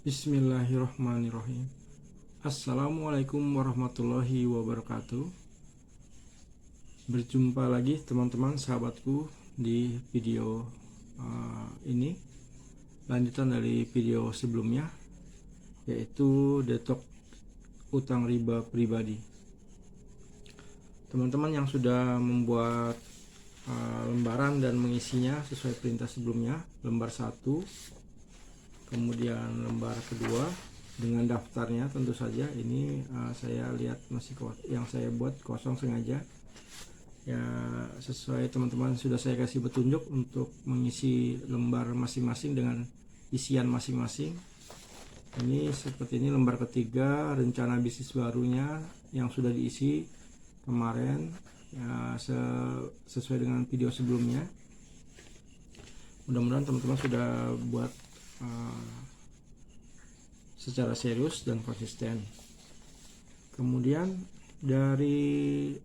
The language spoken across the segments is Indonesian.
Bismillahirrahmanirrahim. Assalamualaikum warahmatullahi wabarakatuh. Berjumpa lagi teman-teman sahabatku di video ini, lanjutan dari video sebelumnya, yaitu detox utang riba pribadi. Teman-teman yang sudah membuat lembaran dan mengisinya sesuai perintah sebelumnya, lembar 1, kemudian lembar kedua dengan daftarnya, tentu saja ini saya lihat masih yang saya buat kosong sengaja ya, sesuai teman-teman sudah saya kasih petunjuk untuk mengisi lembar masing-masing dengan isian masing-masing. Ini seperti ini lembar ketiga, rencana bisnis barunya yang sudah diisi kemarin ya, sesuai dengan video sebelumnya. Mudah-mudahan teman-teman sudah buat secara serius dan konsisten. Kemudian dari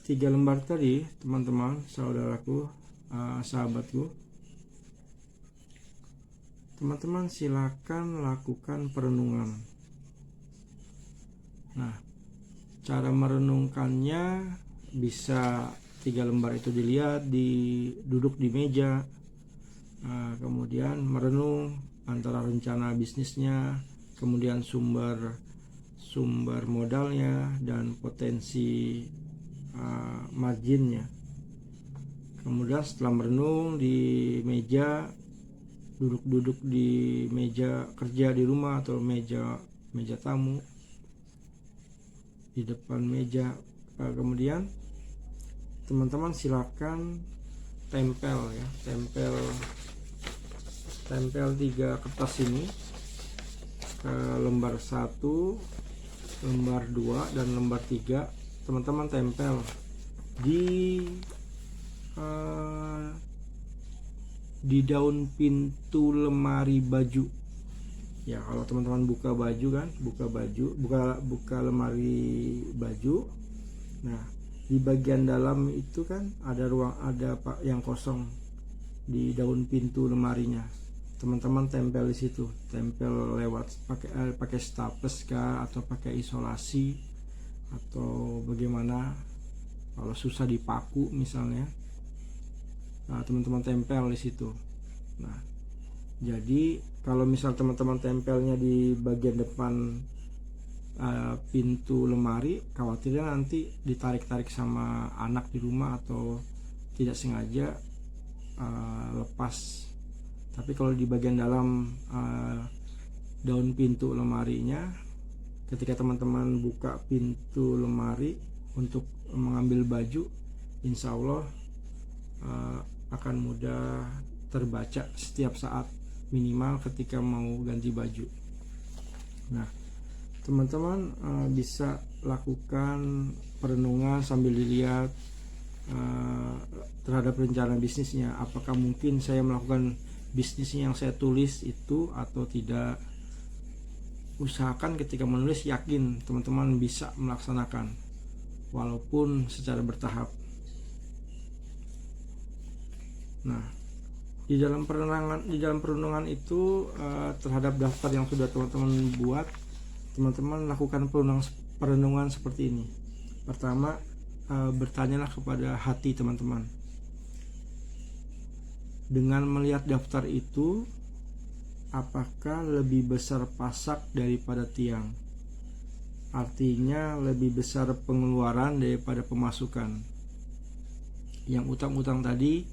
3 lembar tadi, teman-teman, saudaraku, sahabatku, teman-teman silakan lakukan perenungan. Nah, cara merenungkannya bisa 3 lembar itu dilihat, duduk di meja, kemudian merenung antara rencana bisnisnya, kemudian sumber modalnya dan potensi marginnya. Kemudian setelah merenung di meja, duduk di meja kerja di rumah atau meja tamu, di depan meja, kemudian teman-teman silakan tempel 3 kertas ini ke lembar 1, lembar 2 dan lembar 3. Teman-teman tempel di daun pintu lemari baju ya. Kalau teman-teman buka lemari baju, nah di bagian dalam itu kan ada ruang, ada yang kosong di daun pintu lemarinya. Teman-teman tempel di situ, tempel lewat pakai staples kah, atau pakai isolasi, atau bagaimana. Kalau susah dipaku misalnya, nah teman-teman tempel di situ. Nah, jadi kalau misal teman-teman tempelnya di bagian depan pintu lemari, khawatirnya nanti ditarik-tarik sama anak di rumah atau tidak sengaja lepas. Tapi kalau di bagian dalam daun pintu lemarinya, ketika teman-teman buka pintu lemari untuk mengambil baju, insya Allah akan mudah terbaca setiap saat, minimal ketika mau ganti baju. Nah, teman-teman bisa lakukan perenungan sambil dilihat terhadap rencana bisnisnya. Apakah mungkin saya melakukan bisnisnya yang saya tulis itu atau tidak? Usahakan ketika menulis yakin teman-teman bisa melaksanakan, walaupun secara bertahap. Nah, di dalam perenungan itu terhadap daftar yang sudah teman-teman buat, teman-teman lakukan perenungan seperti ini. Pertama, bertanyalah kepada hati teman-teman. Dengan melihat daftar itu, apakah lebih besar pasak daripada tiang? Artinya lebih besar pengeluaran daripada pemasukan. Yang utang-utang tadi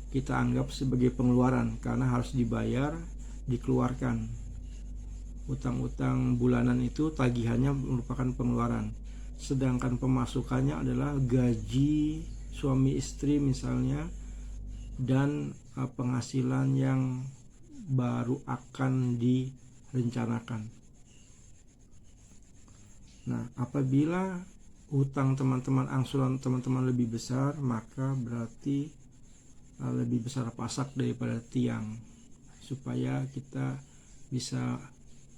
kita anggap sebagai pengeluaran karena harus dibayar, dikeluarkan. Utang-utang bulanan itu tagihannya merupakan pengeluaran. Sedangkan pemasukannya adalah gaji suami istri misalnya, dan penghasilan yang baru akan direncanakan. Nah, apabila hutang teman-teman, angsuran teman-teman lebih besar, maka berarti lebih besar pasak daripada tiang, supaya kita bisa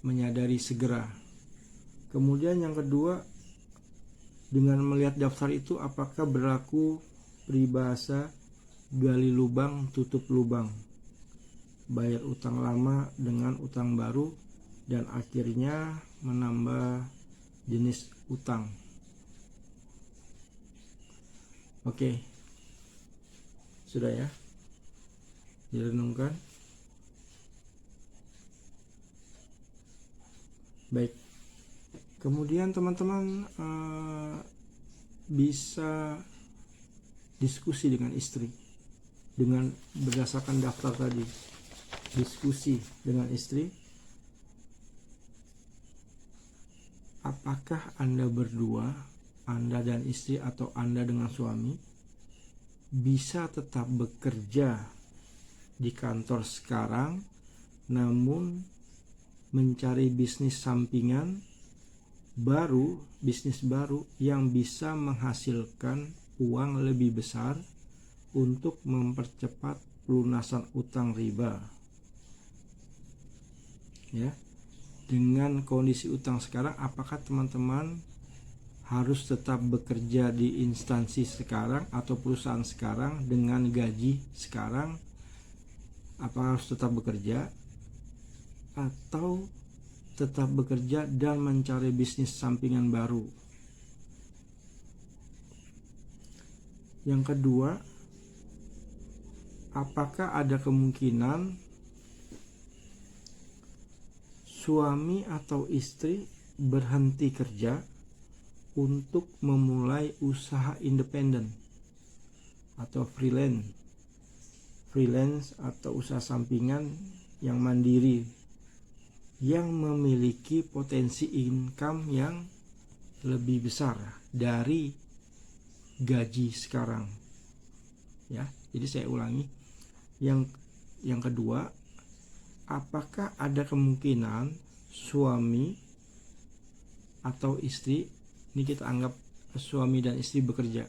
menyadari segera. Kemudian yang kedua, dengan melihat daftar itu apakah berlaku peribahasa gali lubang tutup lubang, bayar utang lama dengan utang baru, dan akhirnya menambah jenis utang. Oke, sudah ya, direnungkan. Baik, kemudian teman-teman bisa diskusi dengan istri dengan berdasarkan daftar tadi. Diskusi dengan istri, apakah Anda berdua, Anda dan istri atau Anda dengan suami, bisa tetap bekerja di kantor sekarang namun mencari bisnis sampingan baru, bisnis baru yang bisa menghasilkan uang lebih besar untuk mempercepat pelunasan utang riba. Ya, dengan kondisi utang sekarang, apakah teman-teman harus tetap bekerja di instansi sekarang atau perusahaan sekarang dengan gaji sekarang? Apa harus tetap bekerja atau tetap bekerja dan mencari bisnis sampingan baru? Yang kedua, apakah ada kemungkinan suami atau istri berhenti kerja untuk memulai usaha independen atau freelance atau usaha sampingan yang mandiri, yang memiliki potensi income yang lebih besar dari gaji sekarang? Ya, jadi saya ulangi. Yang kedua, apakah ada kemungkinan suami atau istri, ini kita anggap suami dan istri bekerja,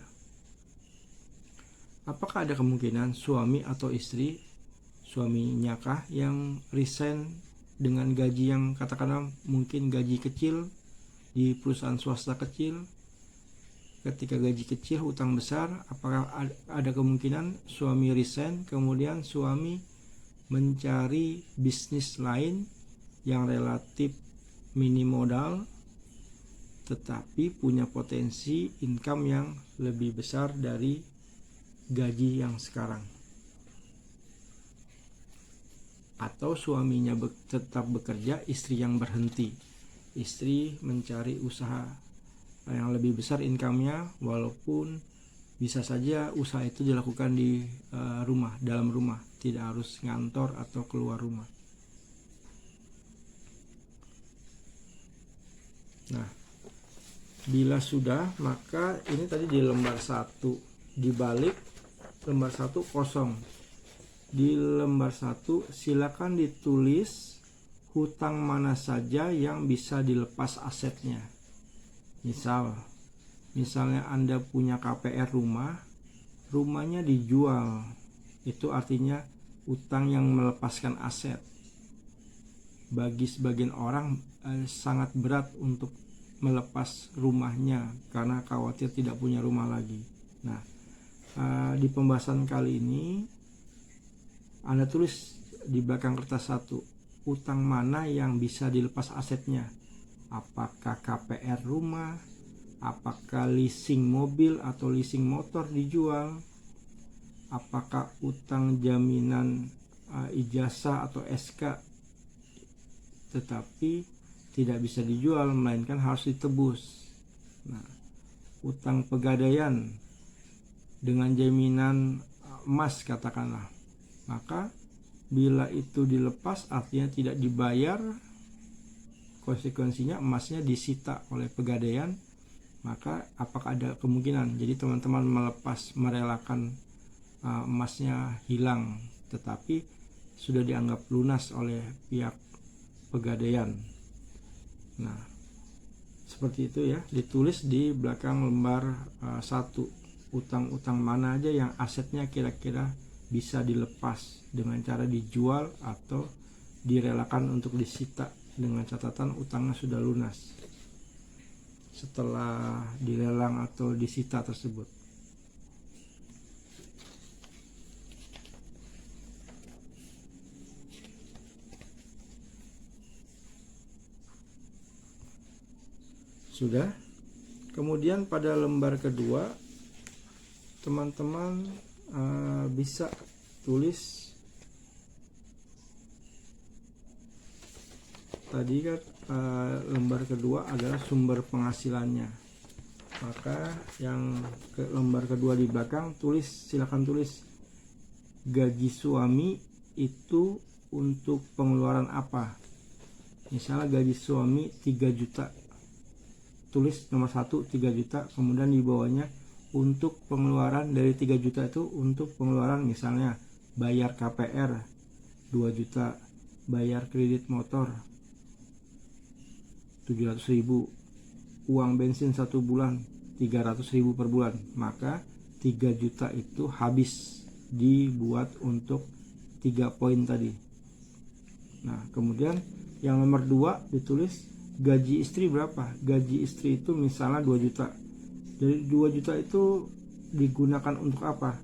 apakah ada kemungkinan suami atau istri, suaminya kah yang resign dengan gaji yang katakanlah mungkin gaji kecil di perusahaan swasta kecil? Ketika gaji kecil, hutang besar, apakah ada kemungkinan suami resign, kemudian suami mencari bisnis lain yang relatif minim modal tetapi punya potensi income yang lebih besar dari gaji yang sekarang? Atau suaminya tetap bekerja, istri yang berhenti, istri mencari usaha yang lebih besar income-nya, walaupun bisa saja usaha itu dilakukan di rumah, dalam rumah, tidak harus ngantor atau keluar rumah. Nah, bila sudah, maka ini tadi di lembar 1, dibalik lembar 1 kosong. Di lembar 1 silakan ditulis hutang mana saja yang bisa dilepas asetnya. Misalnya Anda punya KPR rumah, rumahnya dijual, itu artinya utang yang melepaskan aset. Bagi sebagian orang sangat berat untuk melepas rumahnya karena khawatir tidak punya rumah lagi. Nah, di pembahasan kali ini Anda tulis di belakang kertas 1, utang mana yang bisa dilepas asetnya. Apakah KPR rumah, apakah leasing mobil atau leasing motor dijual, apakah utang jaminan ijazah atau SK tetapi tidak bisa dijual melainkan harus ditebus. Nah, utang pegadaian dengan jaminan emas katakanlah, maka bila itu dilepas artinya tidak dibayar, konsekuensinya emasnya disita oleh pegadaian, maka apakah ada kemungkinan jadi teman-teman merelakan emasnya hilang tetapi sudah dianggap lunas oleh pihak pegadaian. Nah, seperti itu ya, ditulis di belakang lembar 1, utang-utang mana aja yang asetnya kira-kira bisa dilepas dengan cara dijual atau direlakan untuk disita dengan catatan utangnya sudah lunas setelah dilelang atau disita tersebut. Sudah. Kemudian pada lembar kedua teman-teman bisa tulis tadi kan, lembar kedua adalah sumber penghasilannya. Maka yang ke lembar kedua di belakang silakan tulis gaji suami itu untuk pengeluaran apa. Misalnya gaji suami 3 juta, tulis nomor 1 3 juta, kemudian di bawahnya untuk pengeluaran dari 3 juta itu untuk pengeluaran misalnya bayar KPR 2 juta, bayar kredit motor 700.000, uang bensin 1 bulan 300.000 per bulan. Maka 3 juta itu habis dibuat untuk 3 poin tadi. Nah, kemudian yang nomor 2 ditulis gaji istri berapa. Gaji istri itu misalnya 2 juta. Dari 2 juta itu digunakan untuk apa?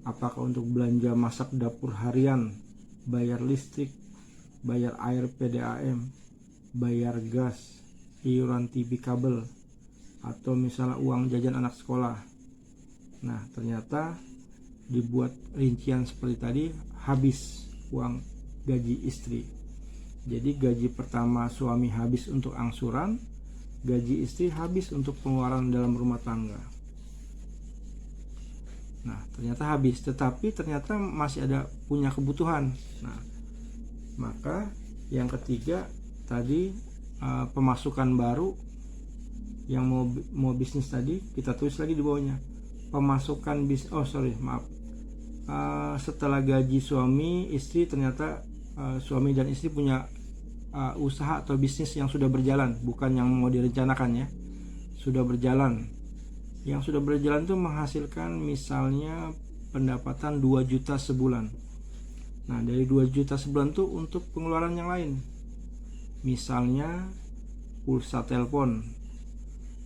Apakah untuk belanja masak dapur harian, bayar listrik, bayar air PDAM, bayar gas, iuran TV kabel, atau misalnya uang jajan anak sekolah. Nah, ternyata dibuat rincian seperti tadi, habis uang gaji istri. Jadi gaji pertama suami habis untuk angsuran, gaji istri habis untuk pengeluaran dalam rumah tangga. Nah, ternyata habis, tetapi ternyata masih ada punya kebutuhan. Nah, maka yang ketiga tadi, pemasukan baru yang mau bisnis tadi, kita tulis lagi di bawahnya pemasukan setelah gaji suami istri, ternyata suami dan istri punya usaha atau bisnis yang sudah berjalan, bukan yang mau direncanakan ya, sudah berjalan. Yang sudah berjalan itu menghasilkan misalnya pendapatan 2 juta sebulan. Nah, dari 2 juta sebulan itu untuk pengeluaran yang lain, misalnya pulsa telepon,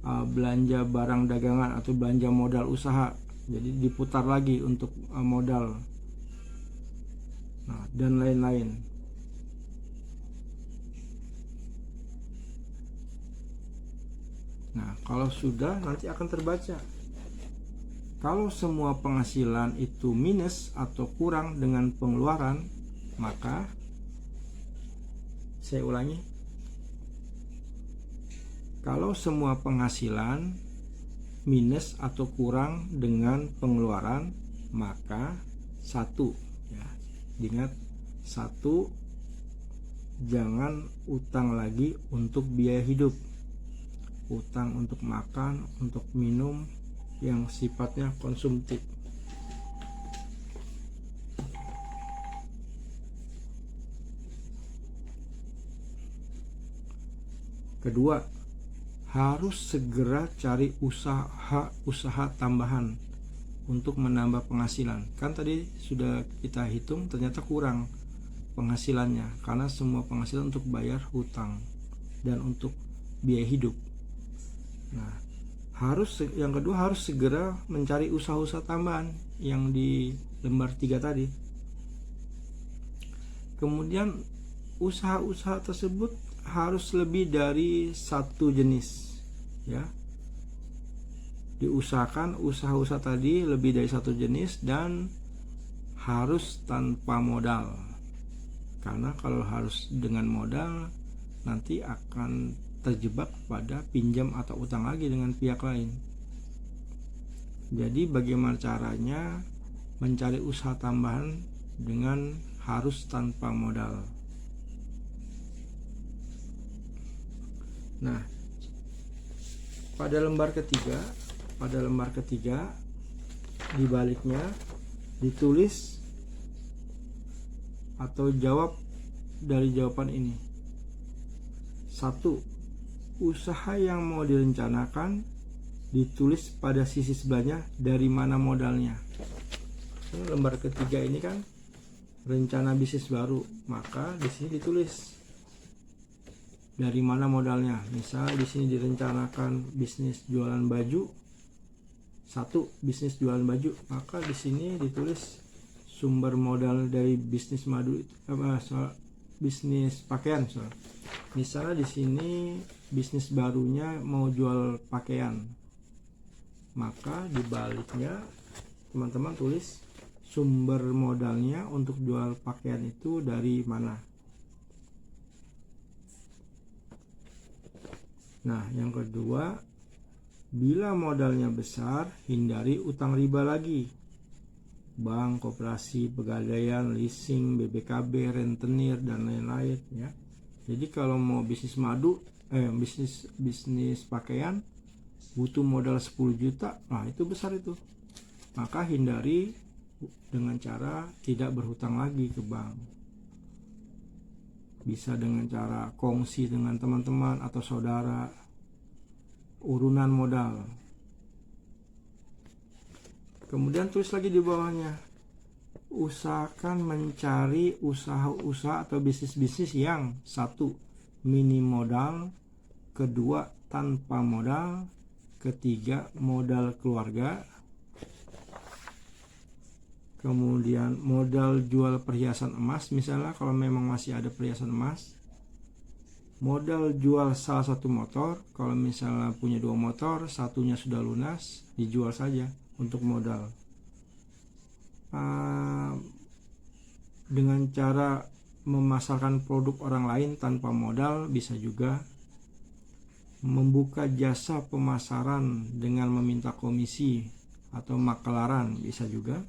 belanja barang dagangan atau belanja modal usaha, jadi diputar lagi untuk modal, nah, dan lain-lain. Nah, kalau sudah nanti akan terbaca. Kalau semua penghasilan itu minus atau kurang dengan pengeluaran, maka saya ulangi. Kalau semua penghasilan minus atau kurang dengan pengeluaran, maka 1 ya, ingat 1, jangan utang lagi untuk biaya hidup. Utang untuk makan, untuk minum yang sifatnya konsumtif. Kedua, harus segera cari usaha tambahan untuk menambah penghasilan. Kan tadi sudah kita hitung, ternyata kurang penghasilannya karena semua penghasilan untuk bayar hutang dan untuk biaya hidup. Nah, yang kedua harus segera mencari usaha-usaha tambahan yang di lembar 3 tadi. Kemudian usaha-usaha tersebut harus lebih dari 1 jenis ya. Diusahakan usaha-usaha tadi lebih dari 1 jenis dan harus tanpa modal. Karena kalau harus dengan modal nanti akan terjebak pada pinjam atau utang lagi dengan pihak lain. Jadi bagaimana caranya mencari usaha tambahan dengan harus tanpa modal. Nah, pada lembar ketiga di baliknya ditulis atau jawab dari jawaban ini. 1. Usaha yang mau direncanakan ditulis pada sisi sebelahnya dari mana modalnya. Lembar ketiga ini kan rencana bisnis baru, maka di sini ditulis dari mana modalnya. Misal di sini direncanakan bisnis jualan baju, 1 bisnis jualan baju, maka di sini ditulis sumber modal dari bisnis bisnis pakaian. Misalnya di sini bisnis barunya mau jual pakaian, maka di baliknya teman-teman tulis sumber modalnya untuk jual pakaian itu dari mana. Nah, yang kedua, bila modalnya besar, hindari utang riba lagi. Bank, koperasi, pegadaian, leasing, BBKB, rentenir, dan lain-lain ya. Jadi kalau mau bisnis bisnis pakaian butuh modal 10 juta, nah itu besar itu. Maka hindari dengan cara tidak berhutang lagi ke bank. Bisa dengan cara kongsi dengan teman-teman atau saudara, urunan modal. Kemudian tulis lagi di bawahnya, usahakan mencari usaha-usaha atau bisnis-bisnis yang satu, minim modal, kedua, tanpa modal, ketiga, modal keluarga, kemudian modal jual perhiasan emas, misalnya kalau memang masih ada perhiasan emas, modal jual salah satu motor, kalau misalnya punya 2 motor, satunya sudah lunas, dijual saja untuk modal. Dengan cara memasarkan produk orang lain tanpa modal, bisa juga membuka jasa pemasaran dengan meminta komisi atau makelaran, bisa juga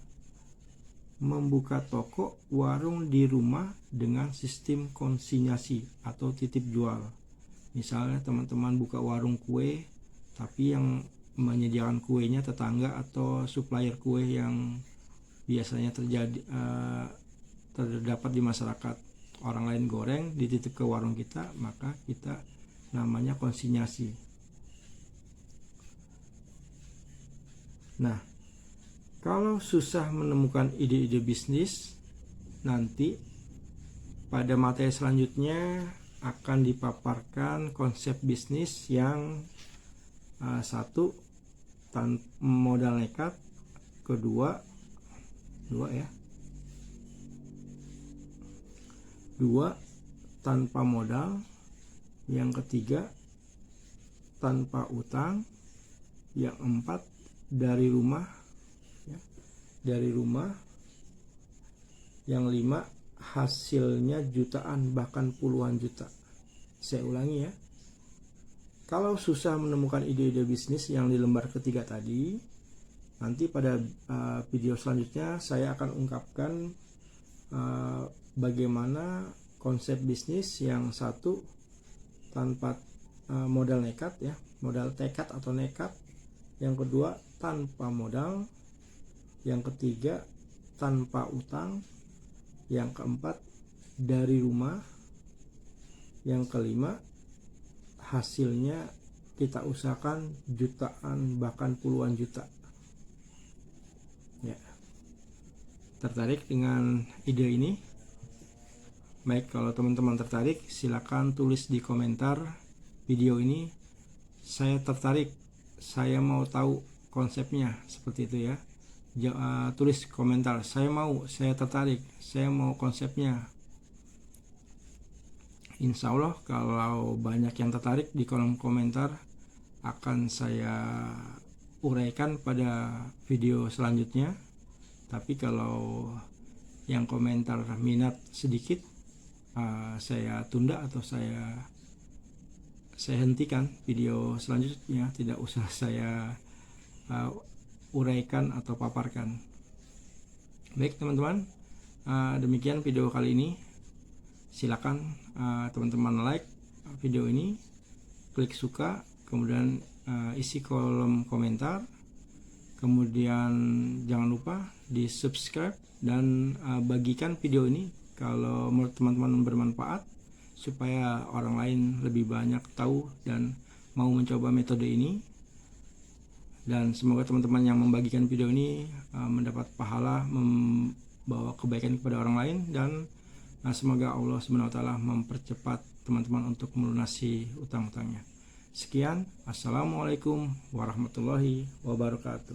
membuka toko warung di rumah dengan sistem konsinyasi atau titip jual. Misalnya teman-teman buka warung kue, tapi yang menyediakan kuenya tetangga atau supplier kue yang biasanya terdapat di masyarakat. Orang lain goreng dititip ke warung kita, maka kita namanya konsinyasi. Nah, kalau susah menemukan ide-ide bisnis, nanti pada materi selanjutnya akan dipaparkan konsep bisnis yang satu, modal nekat, kedua tanpa modal, yang ketiga tanpa utang, yang empat dari rumah, yang 5 hasilnya jutaan bahkan puluhan juta. Saya ulangi ya, kalau susah menemukan ide-ide bisnis yang di lembar ketiga tadi, nanti pada video selanjutnya saya akan ungkapkan bagaimana konsep bisnis yang satu tanpa modal nekat ya, modal tekad atau nekat, yang kedua tanpa modal, yang ketiga tanpa utang, yang keempat dari rumah, yang kelima hasilnya kita usahakan jutaan bahkan puluhan juta ya. Tertarik dengan ide ini? Baik, kalau teman-teman tertarik silakan tulis di komentar video ini, saya tertarik, saya mau tahu konsepnya, seperti itu ya. Tulis komentar, saya tertarik, saya mau konsepnya. Insya Allah kalau banyak yang tertarik di kolom komentar akan saya uraikan pada video selanjutnya. Tapi kalau yang komentar minat sedikit, saya tunda atau saya hentikan video selanjutnya, tidak usah saya uraikan atau paparkan. Baik teman-teman, demikian video kali ini. Silakan teman-teman like video ini, klik suka, kemudian isi kolom komentar, kemudian jangan lupa di subscribe dan bagikan video ini kalau menurut teman-teman bermanfaat, supaya orang lain lebih banyak tahu dan mau mencoba metode ini. Dan semoga teman-teman yang membagikan video ini mendapat pahala, membawa kebaikan kepada orang lain, dan semoga Allah SWT mempercepat teman-teman untuk melunasi utang-utangnya. Sekian, assalamualaikum warahmatullahi wabarakatuh.